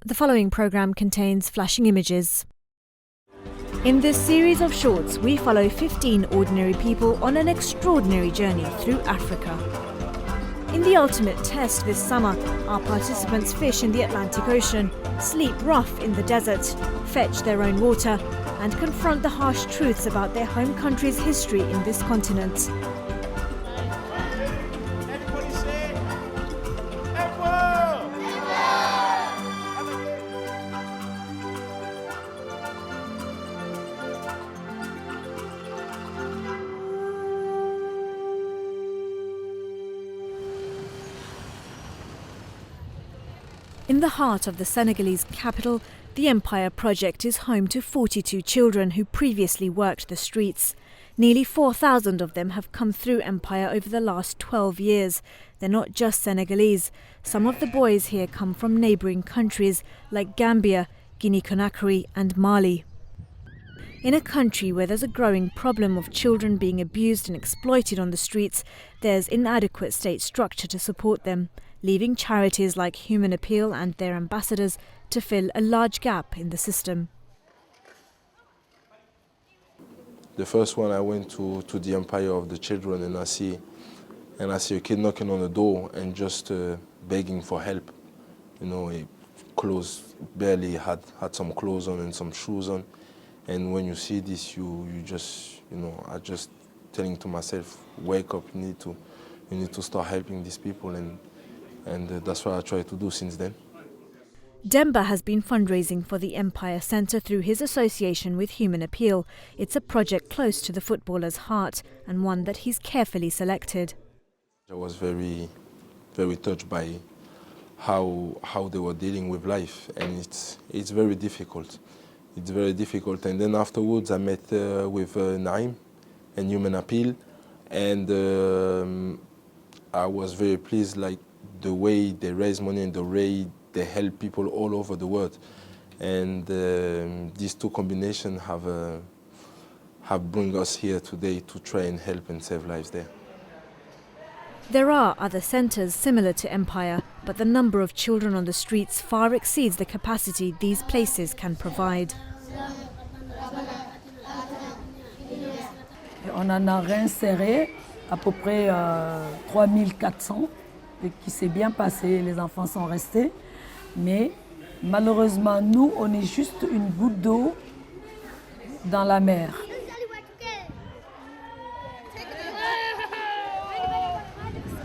The following programme contains flashing images. In this series of shorts, we follow 15 ordinary people on an extraordinary journey through Africa. In the ultimate test this summer, our participants fish in the Atlantic Ocean, sleep rough in the desert, fetch their own water, and confront the harsh truths about their home country's history in this continent. In the heart of the Senegalese capital, the Empire Project is home to 42 children who previously worked the streets. Nearly 4,000 of them have come through Empire over the last 12 years. They're not just Senegalese. Some of the boys here come from neighbouring countries like Gambia, Guinea-Conakry and Mali. In a country where there's a growing problem of children being abused and exploited on the streets, there's inadequate state structure to support them, leaving charities like Human Appeal and their ambassadors to fill a large gap in the system. The first one, I went to the Empire of the Children, and I see a kid knocking on the door and just begging for help. You know, clothes, barely had some clothes on and some shoes on. And when you see this, you just, I just telling to myself, wake up, you need to start helping these people, and that's what I try to do since then. Demba has been fundraising for the Empire Centre through his association with Human Appeal. It's a project close to the footballer's heart and one that he's carefully selected. I was very, very touched by how they were dealing with life, and it's very difficult. It's very difficult. And then afterwards I met with Naim and Human Appeal, and I was very pleased, like the way they raise money and the way they help people all over the world. And these two combinations have brought us here today to try and help and save lives there. There are other centres similar to Empire, but the number of children on the streets far exceeds the capacity these places can provide. On en a réinséré à peu près 3400, qui s'est bien passé, les enfants sont restés. Mais malheureusement, nous, on est juste une goutte d'eau dans la mer.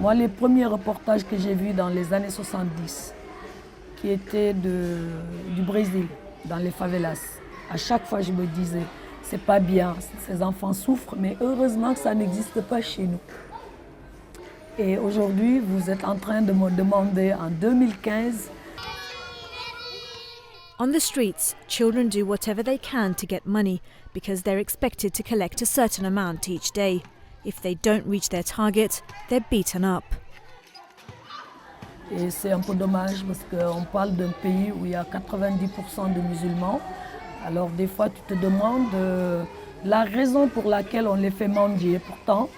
Moi, les premiers reportages que j'ai vus dans les années 70, qui étaient du Brésil, dans les favelas, à chaque fois je me disais, c'est pas bien, ces enfants souffrent, mais heureusement que ça n'existe pas chez nous. Et aujourd'hui, vous êtes en train de me demander en 2015. On the streets, children do whatever they can to get money because they're expected to collect a certain amount each day. If they don't reach their target, they're beaten up. Et c'est un peu dommage parce qu'on parle d'un pays où il y a 90% de musulmans. Alors des fois, tu te demandes la raison pour laquelle on les fait mendier. Pourtant,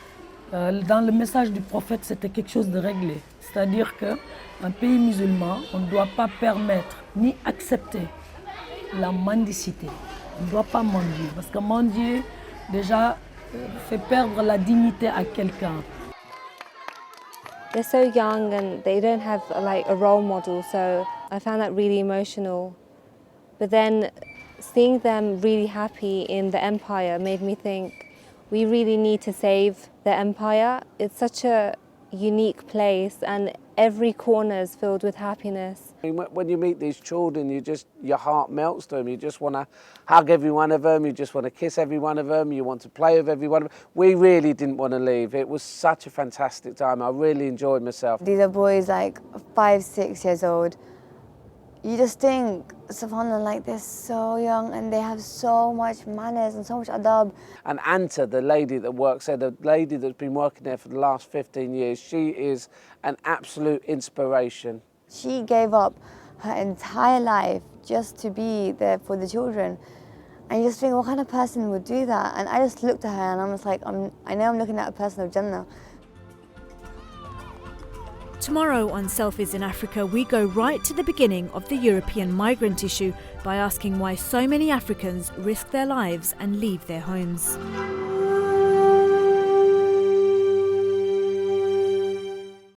dans le message du prophète, c'était quelque chose de réglé. C'est-à-dire qu'un pays musulman, on ne doit pas permettre ni accepter la mendicité. On ne doit pas mendier. Parce que mendier, déjà, fait perdre la dignité à quelqu'un. They're so young and they don't have a role model, so I found that really emotional. But then seeing them really happy in the Empire made me think we really need to save the Empire. It's such a unique place and every corner is filled with happiness. When you meet these children, your heart melts to them. You just want to hug every one of them. You just want to kiss every one of them. You want to play with every one of them. We really didn't want to leave. It was such a fantastic time. I really enjoyed myself. These are boys like 5, 6 years old. You just think, subhanAllah, like they're so young and they have so much manners and so much adab. And Anta, the lady that works there, the lady that's been working there for the last 15 years, she is an absolute inspiration. She gave up her entire life just to be there for the children. And you just think, what kind of person would do that? And I just looked at her and I was like, I know I'm looking at a person of Jannah. Tomorrow on Selfies in Africa, we go right to the beginning of the European migrant issue by asking why so many Africans risk their lives and leave their homes.